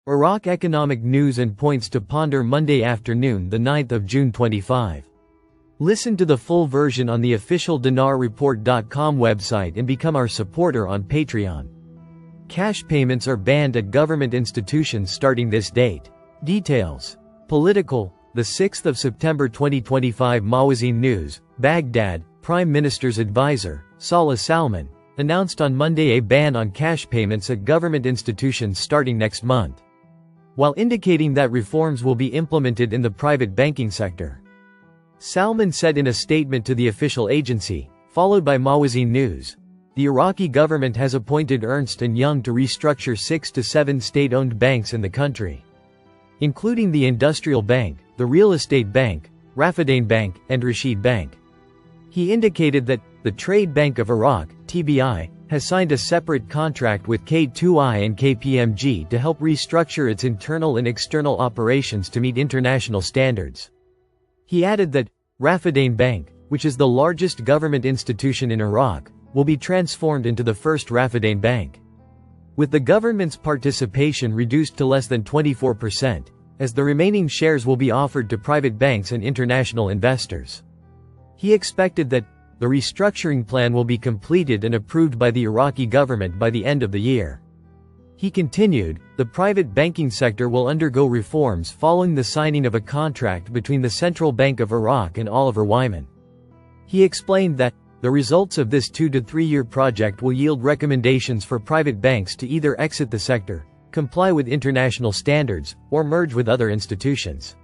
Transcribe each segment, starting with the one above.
Iraq economic news and points to ponder Monday afternoon, the 9th of June 25. Listen to the full version on the official dinarreport.com website and become our supporter on Patreon. Cash payments are banned at government institutions starting this date. Details. Political. The 6th of September 2025 Mawazin News, Baghdad, Prime Minister's advisor, Salah Salman, announced on Monday a ban on cash payments at government institutions starting next month, while indicating that reforms will be implemented in the private banking sector. Salman said in a statement to the official agency, followed by Mawazin News, the Iraqi government has appointed Ernst & Young to restructure 6 to 7 state-owned banks in the country, including the Industrial Bank, the Real Estate Bank, Rafadain Bank, and Rashid Bank. He indicated that the Trade Bank of Iraq, TBI, has signed a separate contract with K2I and KPMG to help restructure its internal and external operations to meet international standards. He added that Rafadain Bank, which is the largest government institution in Iraq, will be transformed into the first Rafadain Bank, with the government's participation reduced to less than 24%, as the remaining shares will be offered to private banks and international investors. He expected that the restructuring plan will be completed and approved by the Iraqi government by the end of the year. He continued, the private banking sector will undergo reforms following the signing of a contract between the Central Bank of Iraq and Oliver Wyman. He explained that the results of this 2 to 3 year project will yield recommendations for private banks to either exit the sector, comply with international standards, or merge with other institutions.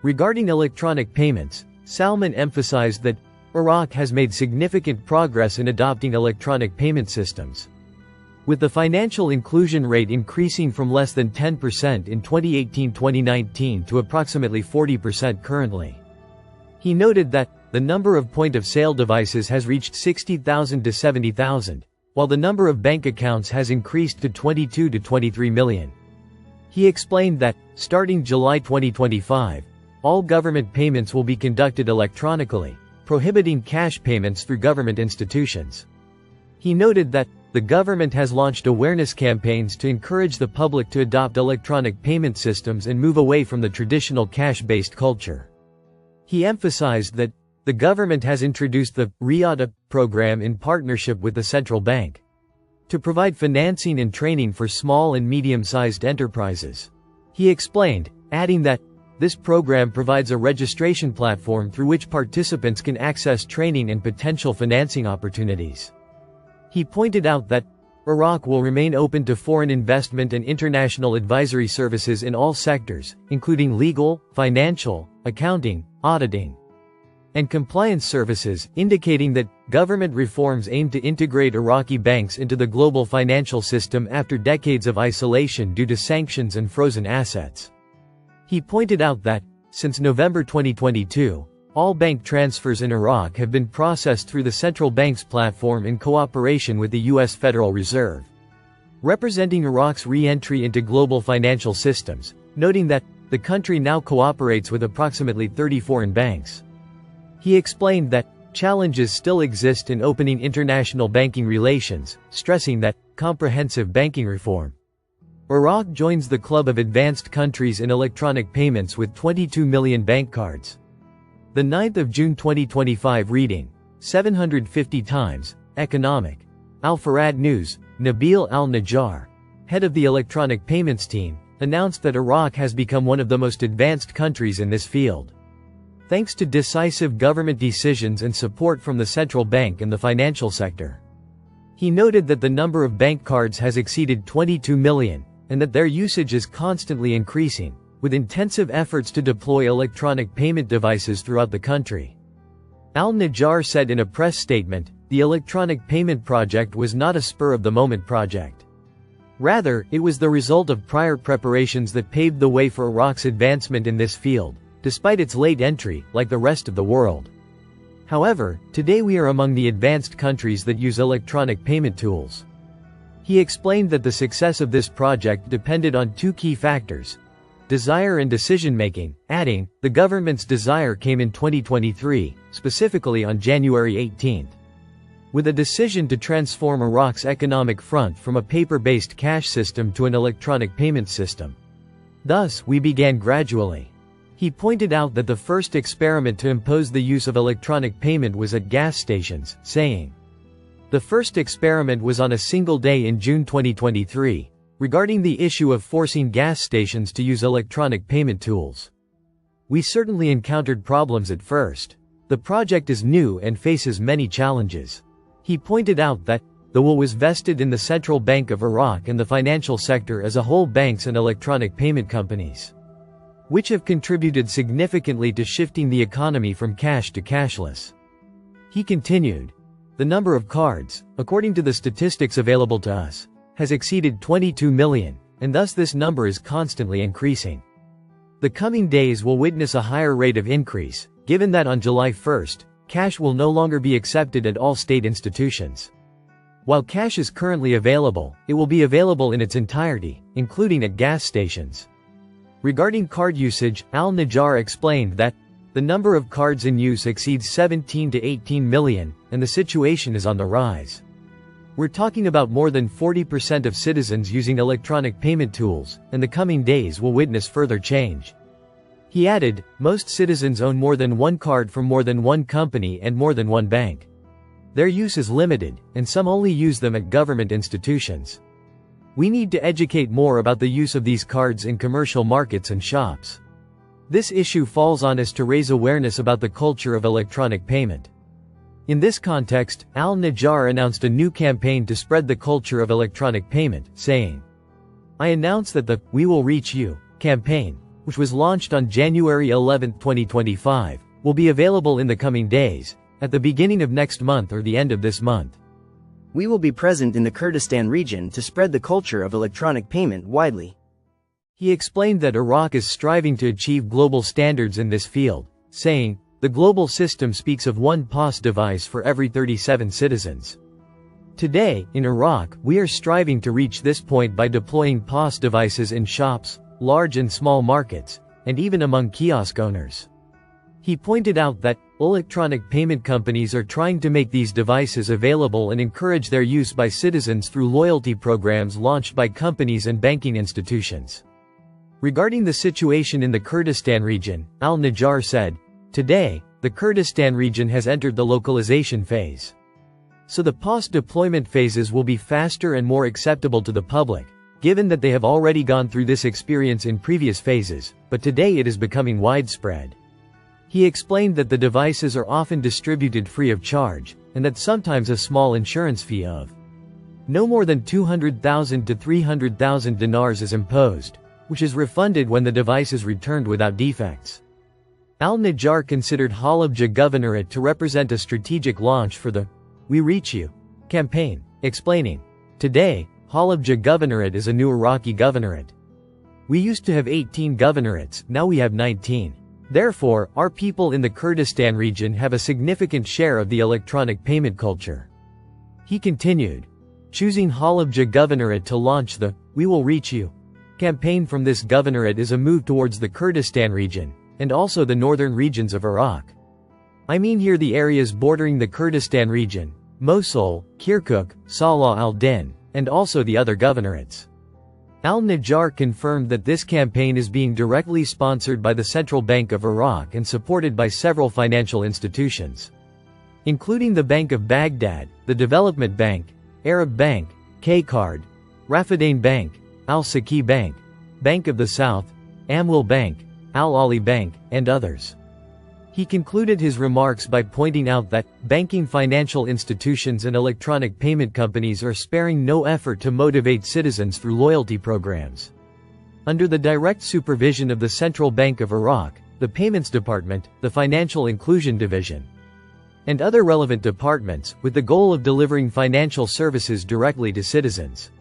Regarding electronic payments, Salman emphasized that Iraq has made significant progress in adopting electronic payment systems, with the financial inclusion rate increasing from less than 10% in 2018-2019 to approximately 40% currently. He noted that the number of point-of-sale devices has reached 60,000 to 70,000, while the number of bank accounts has increased to 22 to 23 million. He explained that, starting July 2025, all government payments will be conducted electronically, prohibiting cash payments through government institutions. He noted that the government has launched awareness campaigns to encourage the public to adopt electronic payment systems and move away from the traditional cash-based culture. He emphasized that the government has introduced the RIADA program in partnership with the central bank to provide financing and training for small and medium-sized enterprises. He explained, adding that this program provides a registration platform through which participants can access training and potential financing opportunities. He pointed out that Iraq will remain open to foreign investment and international advisory services in all sectors, including legal, financial, accounting, auditing, and compliance services, indicating that government reforms aim to integrate Iraqi banks into the global financial system after decades of isolation due to sanctions and frozen assets. He pointed out that, since November 2022, all bank transfers in Iraq have been processed through the central bank's platform in cooperation with the U.S. Federal Reserve, representing Iraq's re-entry into global financial systems, noting that the country now cooperates with approximately 30 foreign banks. He explained that challenges still exist in opening international banking relations, stressing that comprehensive banking reform. Iraq joins the club of advanced countries in electronic payments with 22 million bank cards. The 9th of June 2025 reading, 750 times, Economic. Al-Farad News, Nabil Al-Najjar, head of the electronic payments team, announced that Iraq has become one of the most advanced countries in this field, thanks to decisive government decisions and support from the central bank and the financial sector. He noted that the number of bank cards has exceeded 22 million, and that their usage is constantly increasing, with intensive efforts to deploy electronic payment devices throughout the country. Al-Najjar said in a press statement, the electronic payment project was not a spur-of-the-moment project. Rather, it was the result of prior preparations that paved the way for Iraq's advancement in this field, despite its late entry, like the rest of the world. However, today we are among the advanced countries that use electronic payment tools. He explained that the success of this project depended on 2 key factors: desire and decision-making, adding, the government's desire came in 2023, specifically on January 18, with a decision to transform Iraq's economic front from a paper-based cash system to an electronic payment system, Thus, we began gradually. He pointed out that the first experiment to impose the use of electronic payment was at gas stations, saying, "The first experiment was on a single day in June 2023, regarding the issue of forcing gas stations to use electronic payment tools. We certainly encountered problems at first. The project is new and faces many challenges." He pointed out that the will was vested in the Central Bank of Iraq and the financial sector as a whole, banks and electronic payment companies, which have contributed significantly to shifting the economy from cash to cashless. He continued, "The number of cards, according to the statistics available to us, has exceeded 22 million, and thus this number is constantly increasing. The coming days will witness a higher rate of increase, given that on July 1st, cash will no longer be accepted at all state institutions. While cash is currently available, it will be available in its entirety, including at gas stations." Regarding card usage, Al-Najjar explained that the number of cards in use exceeds 17 to 18 million, and the situation is on the rise. "We're talking about more than 40% of citizens using electronic payment tools, and the coming days will witness further change." He added, "Most citizens own more than one card from more than one company and more than one bank. Their use is limited, and some only use them at government institutions. We need to educate more about the use of these cards in commercial markets and shops. This issue falls on us to raise awareness about the culture of electronic payment." In this context, Al-Najjar announced a new campaign to spread the culture of electronic payment, saying, "I announce that the We Will Reach You campaign, which was launched on January 11, 2025, will be available in the coming days, at the beginning of next month or the end of this month. We will be present in the Kurdistan region to spread the culture of electronic payment widely." He explained that Iraq is striving to achieve global standards in this field, saying, "The global system speaks of one POS device for every 37 citizens. Today, in Iraq, we are striving to reach this point by deploying POS devices in shops, large and small markets, and even among kiosk owners." He pointed out that electronic payment companies are trying to make these devices available and encourage their use by citizens through loyalty programs launched by companies and banking institutions. Regarding the situation in the Kurdistan region, Al-Najjar said, "Today, the Kurdistan region has entered the localization phase. So the POS deployment phases will be faster and more acceptable to the public, given that they have already gone through this experience in previous phases, but today it is becoming widespread." He explained that the devices are often distributed free of charge, and that sometimes a small insurance fee of no more than 200,000 to 300,000 dinars is imposed, which is refunded when the device is returned without defects. Al-Najjar considered Halabja Governorate to represent a strategic launch for the We Reach You campaign, explaining, "Today, Halabja Governorate is a new Iraqi governorate. We used to have 18 governorates, now we have 19. Therefore, our people in the Kurdistan region have a significant share of the electronic payment culture." He continued, "Choosing Halabja Governorate to launch the We Will Reach You campaign from this governorate is a move towards the Kurdistan region, and also the northern regions of Iraq. I mean here the areas bordering the Kurdistan region, Mosul, Kirkuk, Salah al-Din, and also the other governorates." Al-Najjar confirmed that this campaign is being directly sponsored by the Central Bank of Iraq and supported by several financial institutions, including the Bank of Baghdad, the Development Bank, Arab Bank, K-Card, Rafadain Bank, Al-Saki Bank, Bank of the South, Amwil Bank, Al-Ali Bank, and others. He concluded his remarks by pointing out that banking financial institutions and electronic payment companies are sparing no effort to motivate citizens through loyalty programs. Under the direct supervision of the Central Bank of Iraq, the Payments Department, the Financial Inclusion Division, and other relevant departments, with the goal of delivering financial services directly to citizens.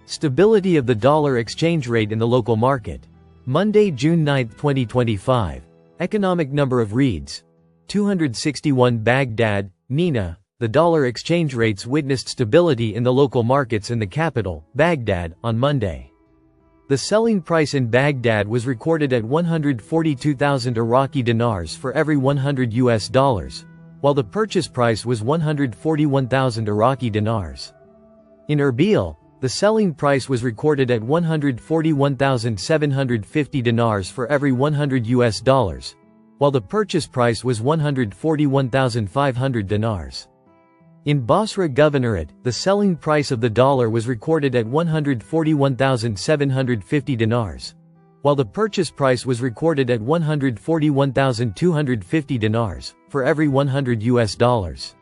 Stability of the dollar exchange rate in the local market. Monday, June 9, 2025. Economic number of reads. 261 Baghdad, Nina. The dollar exchange rates witnessed stability in the local markets in the capital, Baghdad, on Monday. The selling price in Baghdad was recorded at 142,000 Iraqi dinars for every 100 US dollars, while the purchase price was 141,000 Iraqi dinars. In Erbil, the selling price was recorded at 141,750 dinars for every 100 US dollars, while the purchase price was 141,500 dinars. In Basra Governorate, the selling price of the dollar was recorded at 141,750 dinars, while the purchase price was recorded at 141,250 dinars for every 100 US dollars.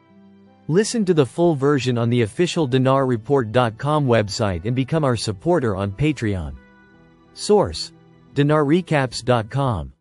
Listen to the full version on the official dinarreport.com website and become our supporter on Patreon. Source: dinarrecaps.com